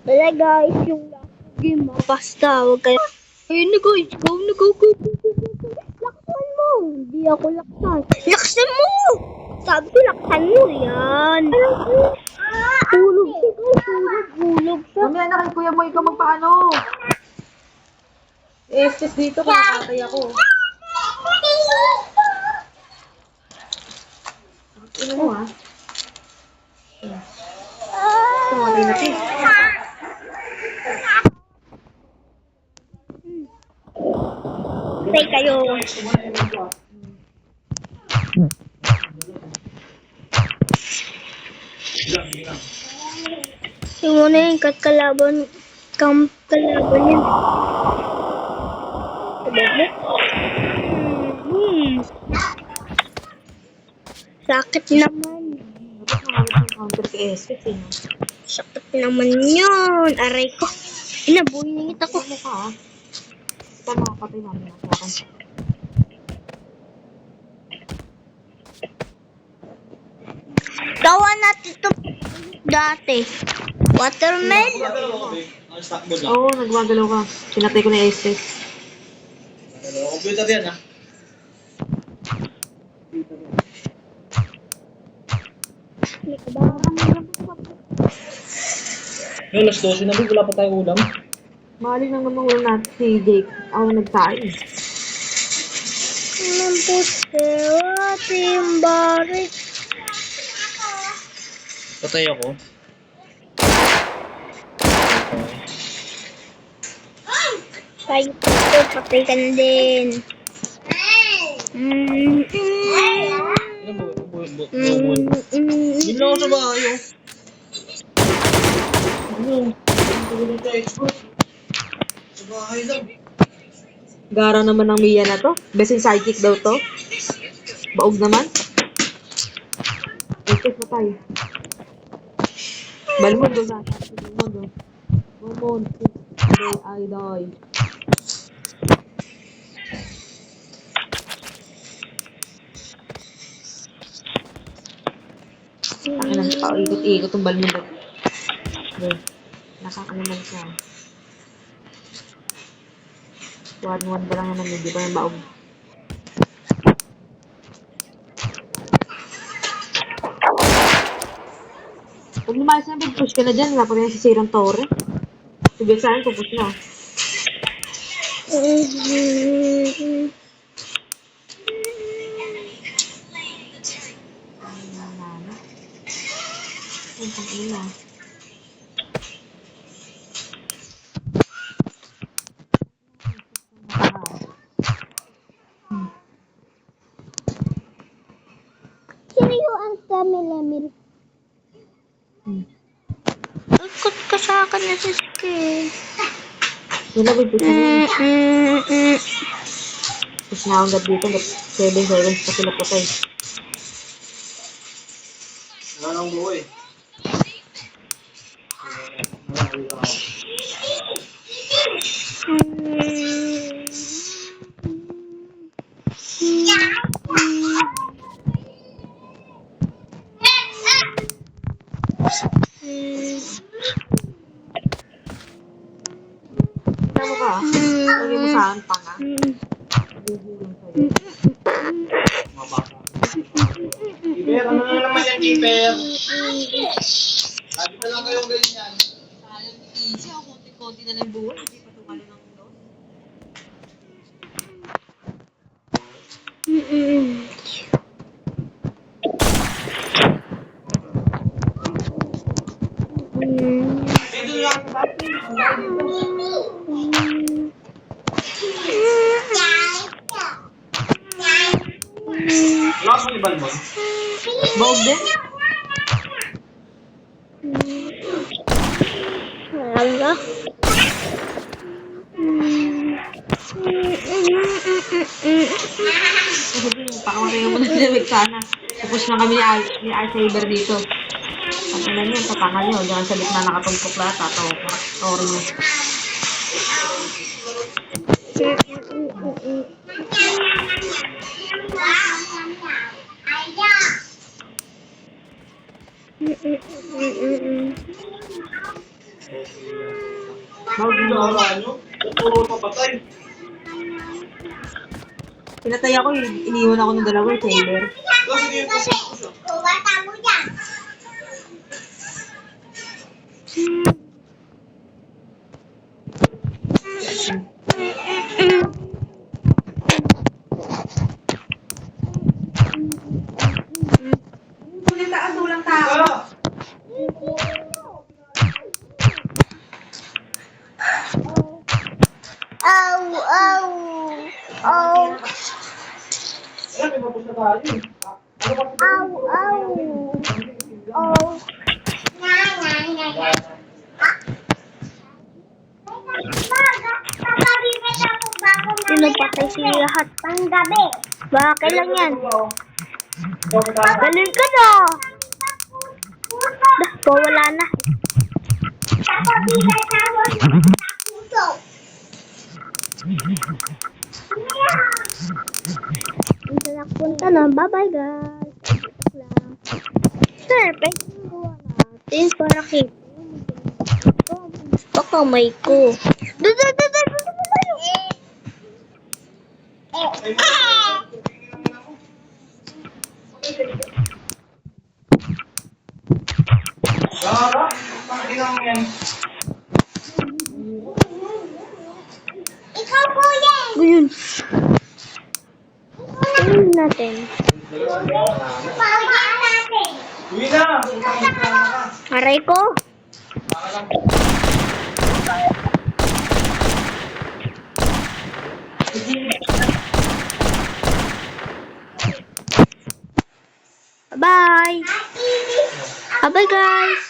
Wala guys, yung last game basta wag kayo. Ayun na guys, go na go. Laksan mo! Hindi ako laksan. Laksan mo! Sabi ko laksan mo yan. Hulog siya guys, hulog siya. Mamaya na kay kuya mo, ikaw magpaano? Just dito, kakatay ako. Ino mo ha? Tumatay na sis. Say kayo. Yung muna yung kalaban yun. Sakit naman. Counter kay SS eh. Sakit naman yun. Aray ko. Inabuhiningit ako. Ano ka ha? Ito makapatay namin ako. Gawa natin ito dati. Watermelon. Oo, nagwagalaw ka. Sinatay ko na SS. Computer yan, ha? Yung alas 12 na wala pa tayong ulam. Maling nang naman ulam natin si Jake. Ako nagsain. Nampusewa, timbarik. Patay ako. Tayo po, patay ka na din. Hindi na ako sa bahay, oh. Ano? Tulong ka, expert. Sa bahay lang. Gara naman ng Mia na to. Best in sidekick daw to. Baog naman. SS na tayo. Balmundo na. Balmundo. Balmundo. Ay, die. Ang paikot-ikot yung balmundo. Nakakalaman siya. 1-1 pa lang naman, hindi pa yung baog. Pag lumayas na, push ka na dyan. Wala pa rin si Sirang Torre. Sabi sa akin, pupush na. Ang ina. Sino yung ang tamil-amil? Ikot ka sa akin na siske. Wala ba push na? Push na akong dito. 7 seconds pa sila patay. Wala nang buhay. Ano ka? Lagi mo sa akin, panga. Keeper, ano na naman yan, keeper? Lagi na lang kayong ganyan. Sayang easy. Ako konti-konti na lang buhay. Hindi pa tumali ng dos. Dito lang sa bahay. Wala ko ni Balmon. Baog din? Wala. Pakamatay naman na sila sana. Tapos na kami ni Saber dito. Ang ina niyo, patangal niyo. Diyan sa gitna nakatumpok lahat. Tataw niyo. Ginawa nyo? Puro papatay. Pinatay ako eh. Iniwan ako ng dalawang sailor. Sige, push. Walang taas, walang tao. Ayan, may mapos na tayo. Pinapatay si lahat. Panggabi. Bakit lang yan? Galing ka na. Wala na. Ito na punta na. Bye-bye guys. Perfect. Natin para kita. Gusto kamay ko. Gara, pakinang yan. Ayun. Ayun natin. Uwi na! Putang ina ka. Aray ko. Bye. Bye guys.